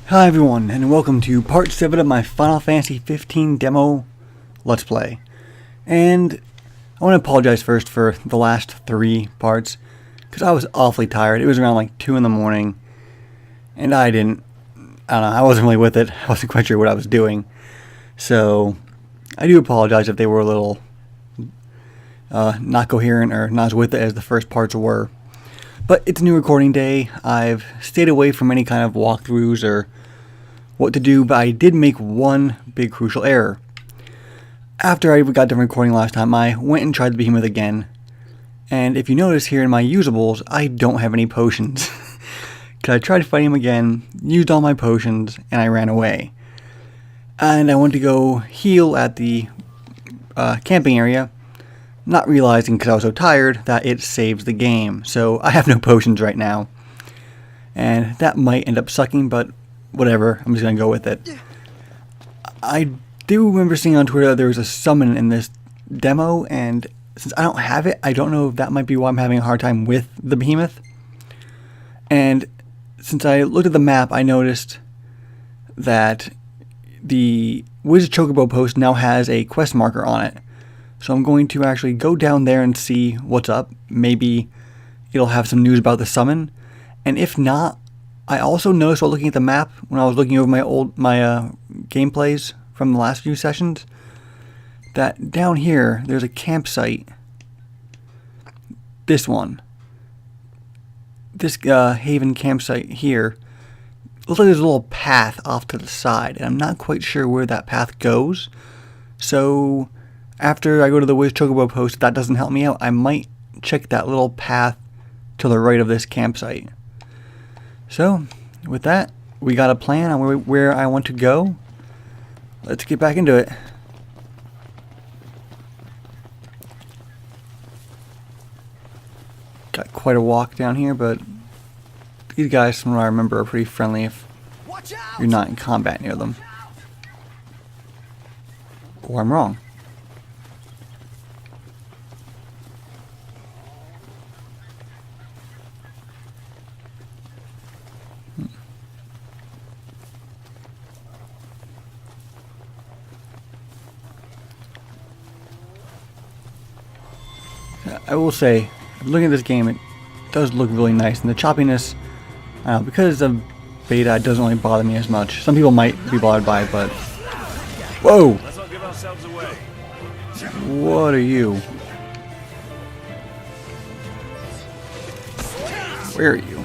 Hi everyone, and welcome to part 7 of my Final Fantasy 15 demo Let's Play. And I want to apologize first for the last 3 parts, because I was awfully tired. It was around like 2 in the morning, and I don't know, I wasn't really with it. I wasn't quite sure what I was doing. So, I do apologize if they were a little not coherent or not as with it as the first parts were. But it's a new recording day. I've stayed away from any kind of walkthroughs or what to do, but I did make one big crucial error. After I got done recording last time, I went and tried the behemoth again. And if you notice here in my usables, I don't have any potions. Because I tried fighting him again, used all my potions, and I ran away. And I went to go heal at the camping area, not realizing, because I was so tired, that it saves the game. So I have no potions right now. And that might end up sucking, but whatever. I'm just going to go with it. I do remember seeing on Twitter that there was a summon in this demo, and since I don't have it, I don't know if that might be why I'm having a hard time with the behemoth. And since I looked at the map, I noticed that the Wizard Chocobo post now has a quest marker on it. So I'm going to actually go down there and see what's up. Maybe it'll have some news about the summon. And if not, I also noticed while looking at the map, when I was looking over my gameplays from the last few sessions, that down here there's a campsite. This one. This Haven campsite here. Looks like there's a little path off to the side, and I'm not quite sure where that path goes. So after I go to the Wiz Chocobo post, if that doesn't help me out, I might check that little path to the right of this campsite. So, with that, we got a plan on where I want to go. Let's get back into it. Got quite a walk down here, but these guys, from what I remember, are pretty friendly if you're not in combat near them. Or I'm wrong. I will say, looking at this game, it does look really nice, and the choppiness, because of beta, it doesn't really bother me as much. Some people might be bothered by it, but whoa! Let's not give ourselves away. What are you? Where are you?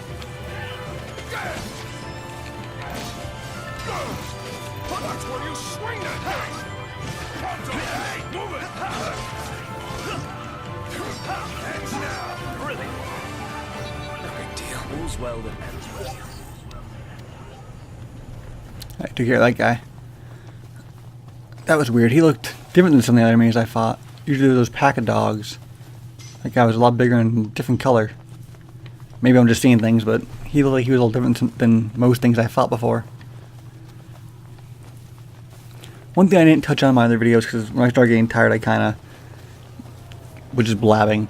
I took care of that guy. That was weird. He looked different than some of the other enemies I fought. Usually those pack of dogs. That guy was a lot bigger and different color. Maybe I'm just seeing things, but he looked like he was a little different than most things I fought before. One thing I didn't touch on in my other videos, because when I started getting tired I kind of was just blabbing,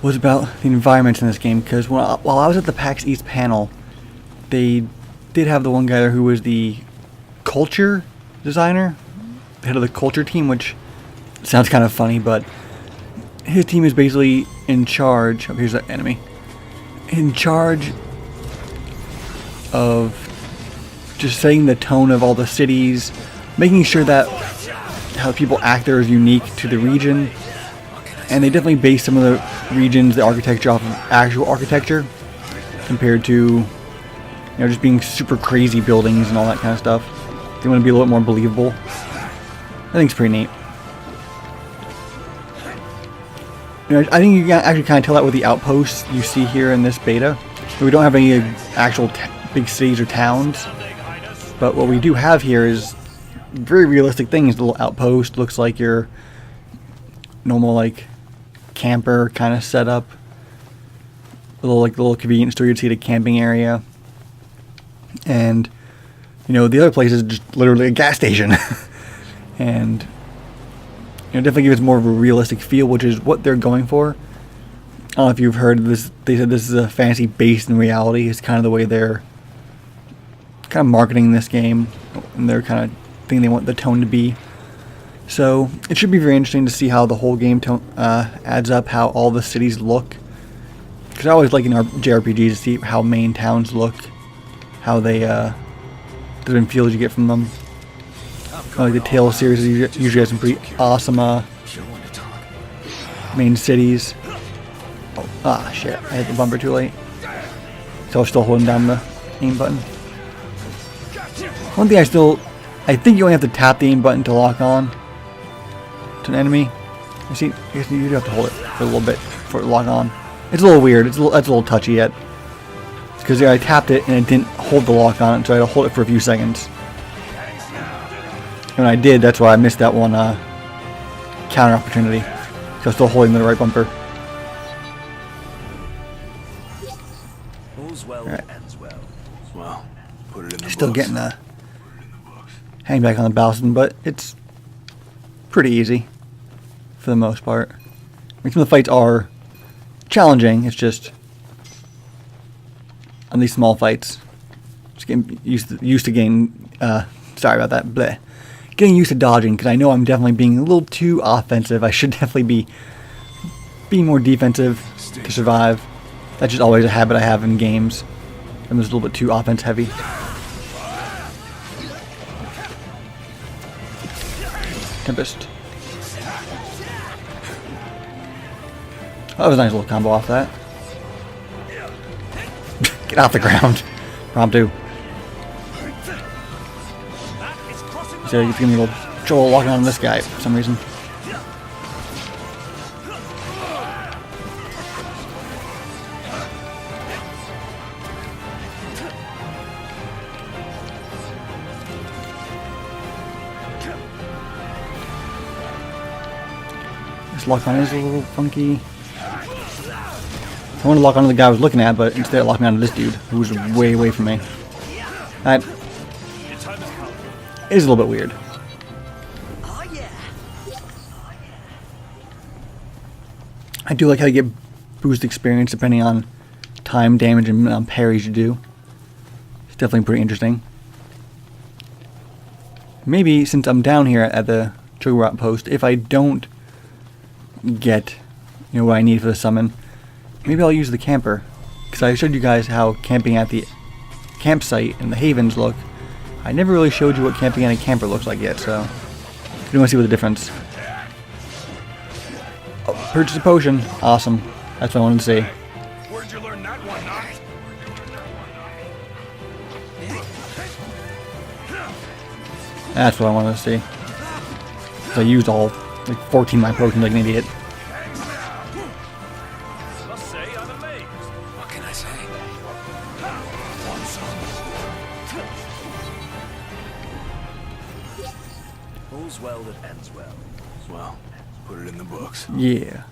was about the environments in this game. Because while I was at the PAX East panel, they did have the one guy there who was the culture designer, the head of the culture team, which sounds kind of funny, but his team is basically in charge. Oh, here's that enemy. In charge of just setting the tone of all the cities, making sure that how people act there is unique to the region. And they definitely base some of the regions, the architecture, off of actual architecture, compared to, just being super crazy buildings and all that kind of stuff. They want to be a little more believable. I think it's pretty neat. I think you can actually kind of tell that with the outposts you see here in this beta. We don't have any actual big cities or towns, but what we do have here is very realistic things. The little outpost looks like your normal camper kind of setup. A little convenience store you'd see at a camping area. And the other place is just literally a gas station. And definitely gives more of a realistic feel, which is what they're going for. I don't know if you've heard of this. They said this is a fantasy based in reality. It's kind of the way they're kind of marketing this game, and they're kind of thing they want the tone to be. So it should be very interesting to see how the whole game adds up, how all the cities look. Because I always like in our JRPGs to see how main towns look, how they the different feels you get from them. Like the Tales series usually has some pretty awesome main cities. Oh, shit! I hit the bumper too late. So I was still holding down the aim button. One thing I think you only have to tap the aim button to lock on to an enemy. I guess you do have to hold it for a little bit for it to lock on. It's a little weird. That's a little touchy yet. It's because I tapped it and it didn't hold the lock on it, so I had to hold it for a few seconds. And when I did, that's why I missed that one counter opportunity. So I was still holding the right bumper. Right. Well, put it in the Still books. getting a hang back on the Bowson, but it's pretty easy for the most part. I mean, some of the fights are challenging. It's just on these small fights, just getting used to getting. Sorry about that. Bleh. Getting used to dodging, because I know I'm definitely being a little too offensive. I should definitely be being more defensive to survive. That's just always a habit I have in games. I'm just a little bit too offense heavy. Tempest. That was a nice little combo off that. Get off the ground. Prompto. So it's giving me a little trouble locking on this guy for some reason. This lock on is a little funky. I wanted to lock onto the guy I was looking at, but instead it locked me onto this dude, who was way away from me. That is a little bit weird. I do like how you get boost experience depending on time, damage, and parries you do. It's definitely pretty interesting. Maybe since I'm down here at the trigger outpost, if I don't get what I need for the summon, maybe I'll use the camper, because I showed you guys how camping at the campsite and the havens look. I never really showed you what camping at a camper looks like yet, so you want to see what the difference. Oh, purchase a potion. Awesome. That's what I wanted to see. Where'd you learn that one, Noct? That's what I wanted to see. So I used all like 14 of my potions like an idiot. Must say I'm amazed. What can I say? All's well that ends well. Well, put it in the books. Yeah.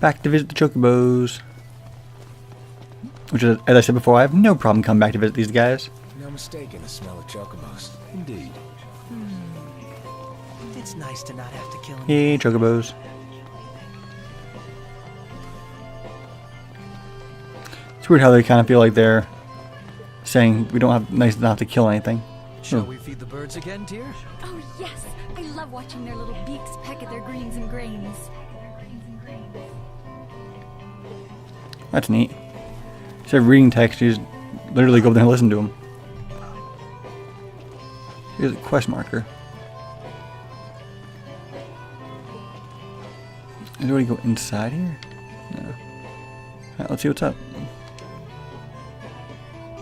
Back to visit the chocobos. Which is, as I said before, I have no problem coming back to visit these guys. No mistake in the smell of chocobos. Indeed. It's nice to not have to kill him. Hey, chocobos. It's weird how they kind of feel like they're saying we don't have nice enough to kill anything. Shall we feed the birds again, dear? Oh, yes. I love watching their little beaks peck at their greens and grains. That's neat. Instead of reading text, you just literally go there and listen to them. Here's a quest marker. Is there a way to go inside here? No. Alright, let's see what's up.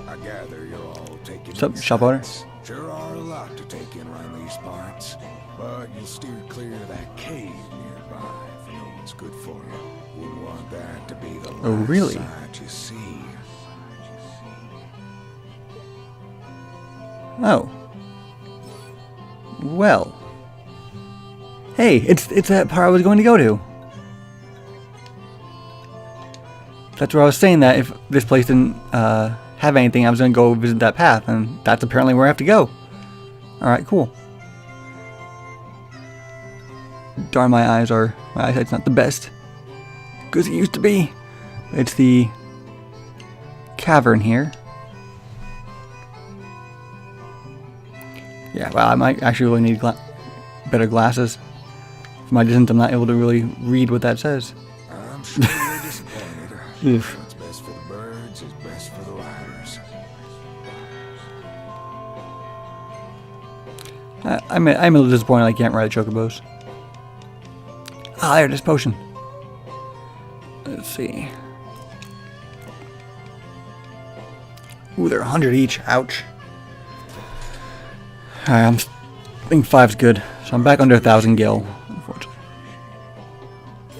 I gather you're all taking What's up, these shop owner? sights. Sure are a lot to take in around these parts, but you'll steer clear of that cave nearby if no one's good for you. Wouldn't want that to be the last Oh, really? sight you see. Oh. Well. Hey, it's that part I was going to go to. That's where I was saying that if this place didn't have anything, I was going to go visit that path, and that's apparently where I have to go. Alright, cool. Darn, my eyesight's not the best. Because it used to be. It's the Cavern here. Yeah, well, I might actually really need better glasses. For my distance, I'm not able to really read what that says. I'm sure you're disappointed. Oof. What's best for the birds is best for the riders. I'm a little disappointed I can't ride chocobos. Ah, there, this potion. Let's see. Ooh, they're 100 each. Ouch. Alright, I think 5's good. So I'm back under 1,000 gil, unfortunately.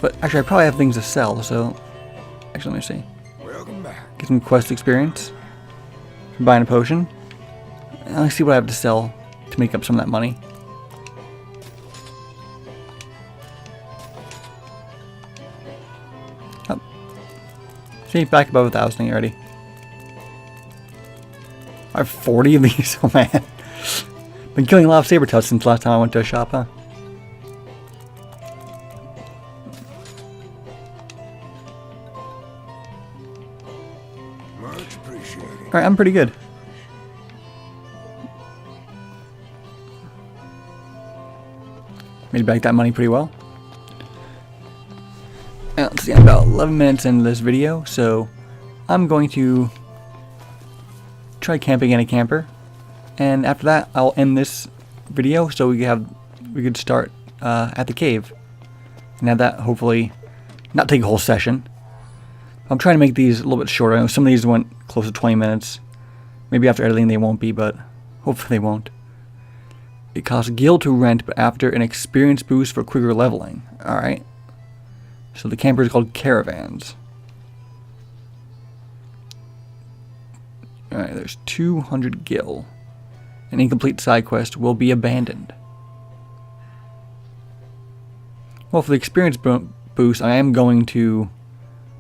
But actually, I probably have things to sell, so... Actually, let me see. Welcome back. Get some quest experience. From buying a potion. And let's see what I have to sell to make up some of that money. Oh. See, back above 1,000 already. I have 40 of these, oh man. Been killing a lot of saber tufts since last time I went to a shop, huh? Much appreciated. Alright, I'm pretty good. Made back that money pretty well. And let's see, I'm about 11 minutes into this video, so I'm going to try camping in a camper. And after that, I'll end this video so we could start at the cave. And have that hopefully not take a whole session. I'm trying to make these a little bit shorter. I know some of these went close to 20 minutes. Maybe after editing they won't be, but hopefully they won't. It costs gil to rent, but after an experience boost for quicker leveling. Alright. So the camper is called Caravans. Alright, there's 200 gil. An incomplete side quest will be abandoned. Well, for the experience boost, I am going to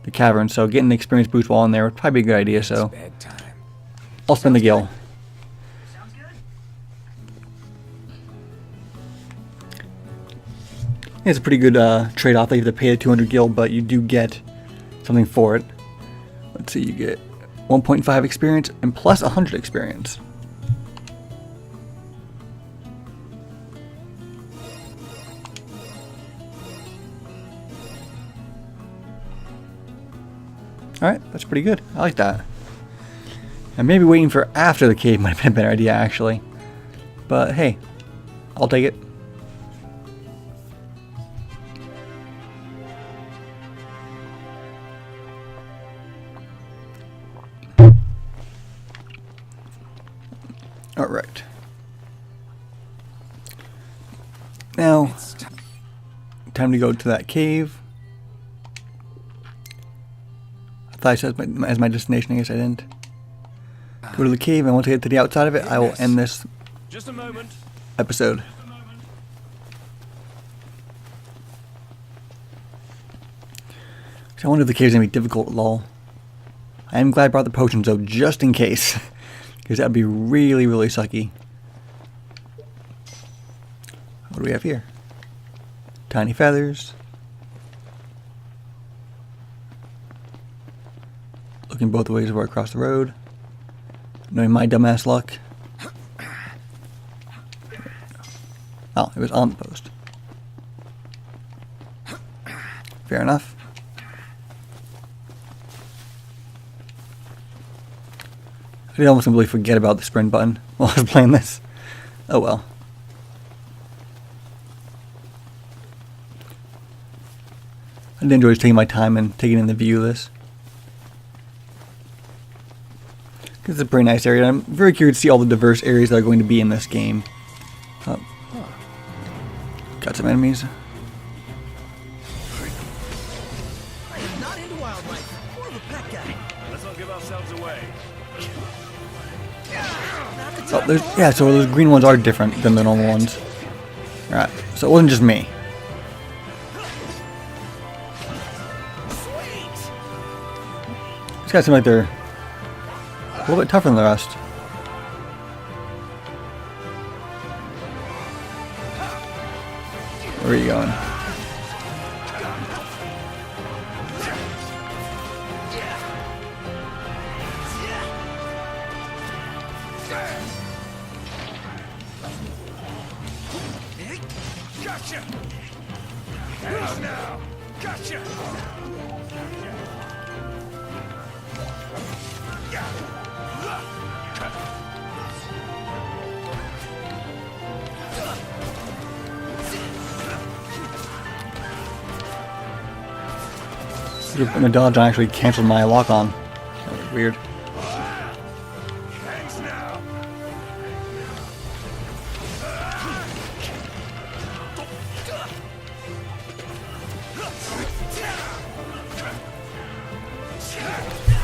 the cavern, so getting the experience boost while in there would probably be a good idea, so Bedtime. I'll spend the gil. It's a pretty good trade-off. That you have to pay the 200 gil, but you do get something for it. Let's see, you get 1.5 experience and plus 100 experience. Alright, that's pretty good. I like that. And maybe waiting for after the cave might have been a better idea, actually. But hey, I'll take it. Alright. Now, time to go to that cave. I thought I said as my destination, I guess I didn't. Go to the cave, and once I get to the outside of it, I will end this Just a moment. episode. So I wonder if the cave's gonna be difficult at all. I am glad I brought the potions though, just in case. Because that would be really, really sucky. What do we have here? Tiny feathers. Looking both ways before I cross the road. Knowing my dumbass luck. Oh, it was on the post. Fair enough. I did almost completely forget about the sprint button while I was playing this. Oh well. I did enjoy just taking my time and taking in the view of this. It's a pretty nice area. I'm very curious to see all the diverse areas that are going to be in this game. Oh. Got some enemies. I am not into wildlife. More of a pet guy. Let's not give ourselves away. Oh, yeah, so those green ones are different than the normal ones. Alright, so it wasn't just me. These guys seem like they're a little bit tougher than the rest. Where are you going? Gotcha! Hands now! Gotcha! And the dodge actually canceled my lock on. That was weird. Hands now!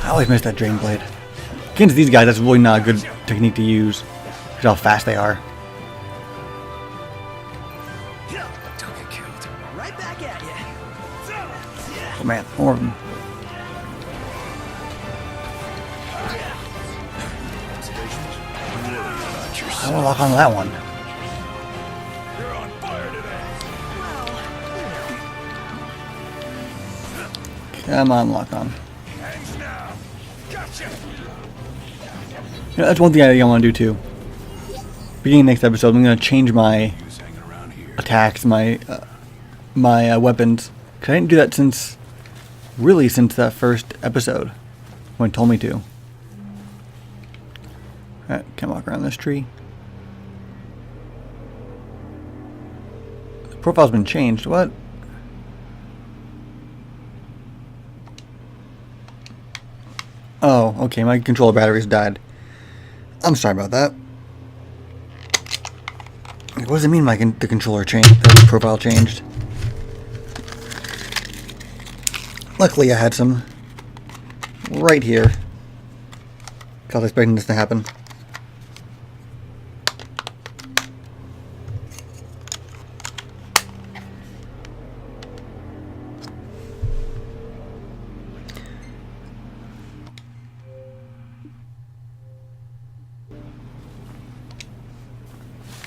I always miss that drain blade. Against these guys, that's really not a good technique to use. Because how fast they are. Don't get killed. Right back at you. Oh man, more of them. I will lock on to that one. You're on fire today. Come on, lock on. Hands now! Gotcha! You know, that's one thing I want to do too. Beginning next episode, I'm going to change my Who's hanging around here? attacks, my weapons. Because I didn't do that since that first episode. When it told me to. Alright, can I walk around this tree? The profile's been changed. What? Oh, okay, my controller batteries died. I'm sorry about that. What does it mean the controller changed, the profile changed? Luckily I had some right here. I was expecting this to happen.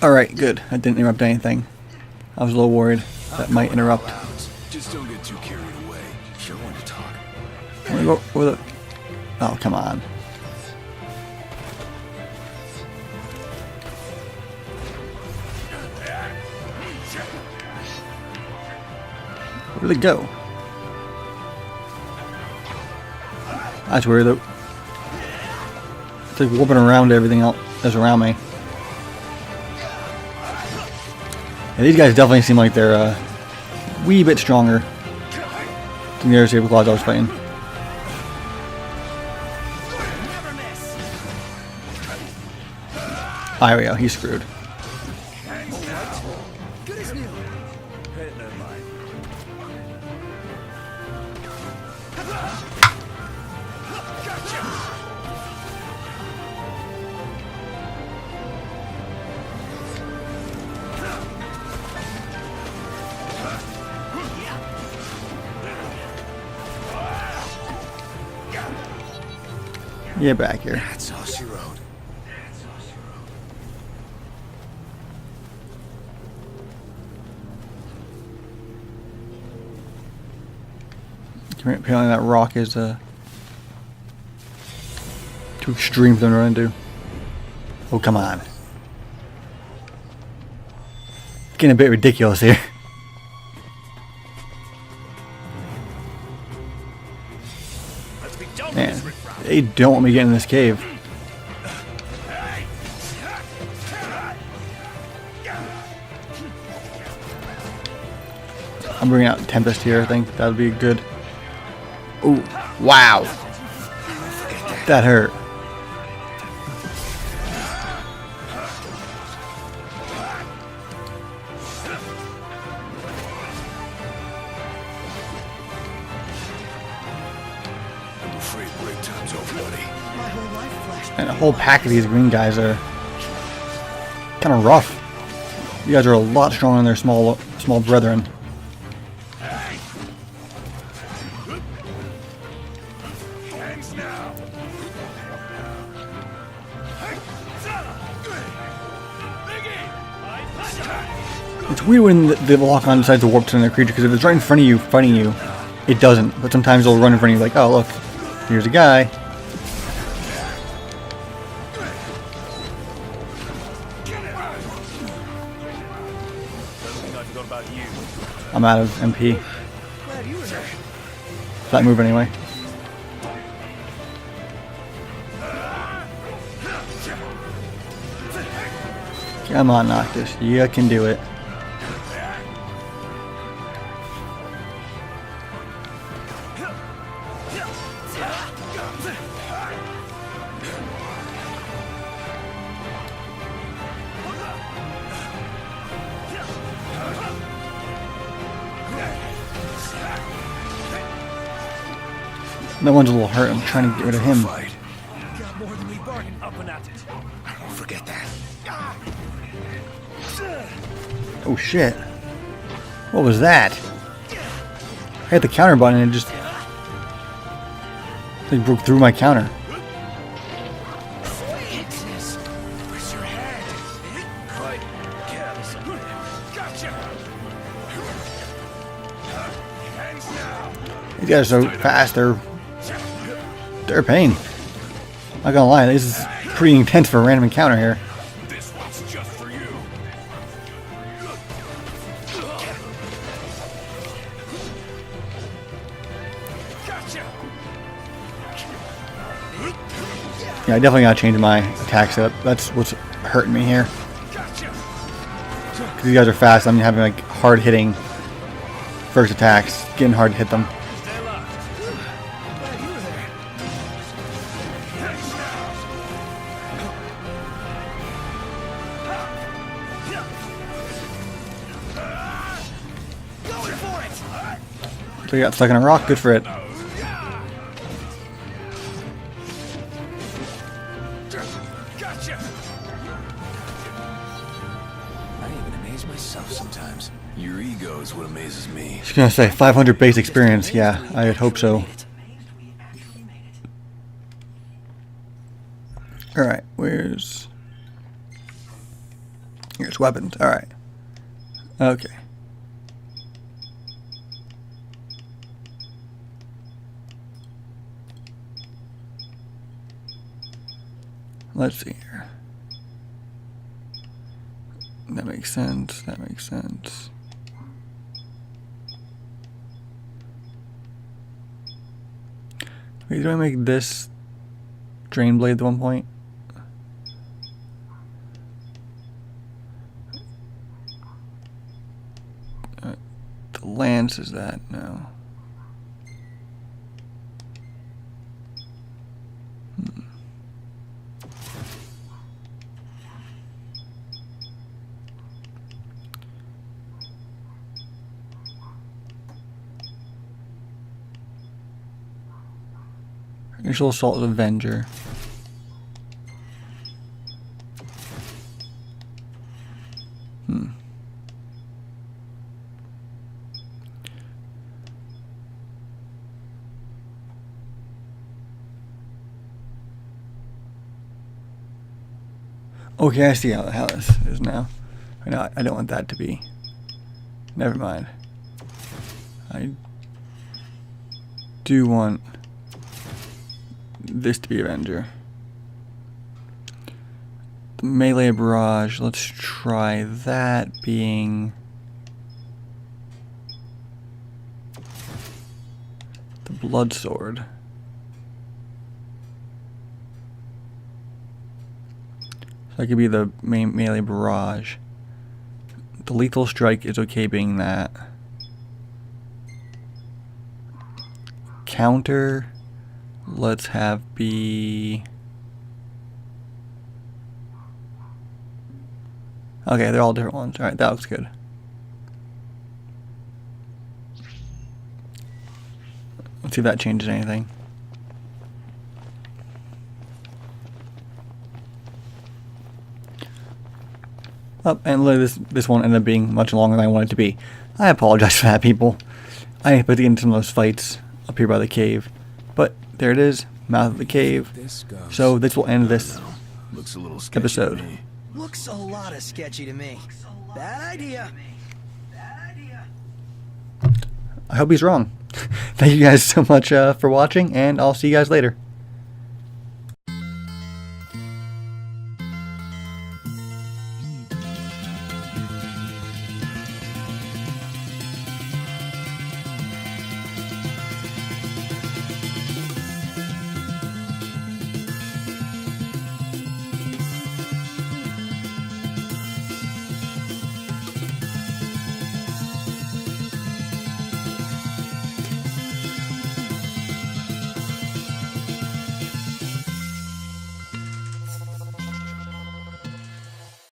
Alright, good. That didn't interrupt anything. I was a little worried that might interrupt. Just don't get too carried away. Sure want to talk. I'm gonna go with it. Oh, come on. Where did it go? That's weird though. It's like warping around everything else that's around me. Yeah, these guys definitely seem like they're a wee bit stronger than the other saber claws I was fighting. Never miss. Oh, here we go. He's screwed. Good as new. Hey, never mind. Get back here. That's all she wrote. Apparently that rock is too extreme for them to run into. Oh, come on. It's getting a bit ridiculous here. Let's be done with Man, this riffraff. they don't want me getting in this cave. I'm bringing out Tempest here, I think. That would be good. Ooh, wow. That hurt. I'm afraid break time's over, buddy. My whole life flashed. And a whole pack of these green guys are kind of rough. You guys are a lot stronger than their small brethren. Hands now. It's weird when the lock-on decides to warp to another creature, because if it's right in front of you fighting you, it doesn't. But sometimes it'll run in front of you like, oh look, here's a guy. forgot about you. I'm out of MP. Glad you were there. That move anyway. Come on, Noctis. You can do it. That one's a little hurt. I'm trying to get rid of him. Fight. Got more than we bargained. Up and at it. Don't forget that. Oh shit. What was that? I hit the counter button and it just like broke through my counter. Where's your head? Quite careless. Gotcha. Hands now. These guys are so fast, they're a pain. Not gonna lie, this is pretty intense for a random encounter here. This one's just for you. Gotcha. Yeah, I definitely gotta change my attack setup. That's what's hurting me here. Gotcha. Because these guys are fast, I'm having like hard hitting first attacks. Getting hard to hit them. Stay locked. Glad you were there. Hands now. Going for it. So you got stuck in a rock, good for it. Gotcha. I even amaze myself sometimes. Your ego is what amazes me. Just gonna say 500 base experience. Yeah, I would hope so. Alright, here's weapons. Alright. Okay. Let's see here. That makes sense. That makes sense. Wait, do I make this drain blade at one point? The lance is that? No. Initial Assault Avenger. Okay, I see how this is now. I know I don't want that to be. Never mind. I do want this to be Avenger. The melee barrage, let's try that being the blood sword. So that could be the main melee barrage. The lethal strike is okay being that. Counter, let's have be... Okay, they're all different ones. Alright, that looks good. Let's see if that changes anything. Oh, and look, this one ended up being much longer than I wanted it to be. I apologize for that, people. I didn't put to get into some of those fights up here by the cave. But there it is, mouth of the cave. This goes. So this will end this Looks a little sketchy episode. to me. Looks a lot of sketchy to me. Bad idea. I hope he's wrong. Thank you guys so much for watching, and I'll see you guys later.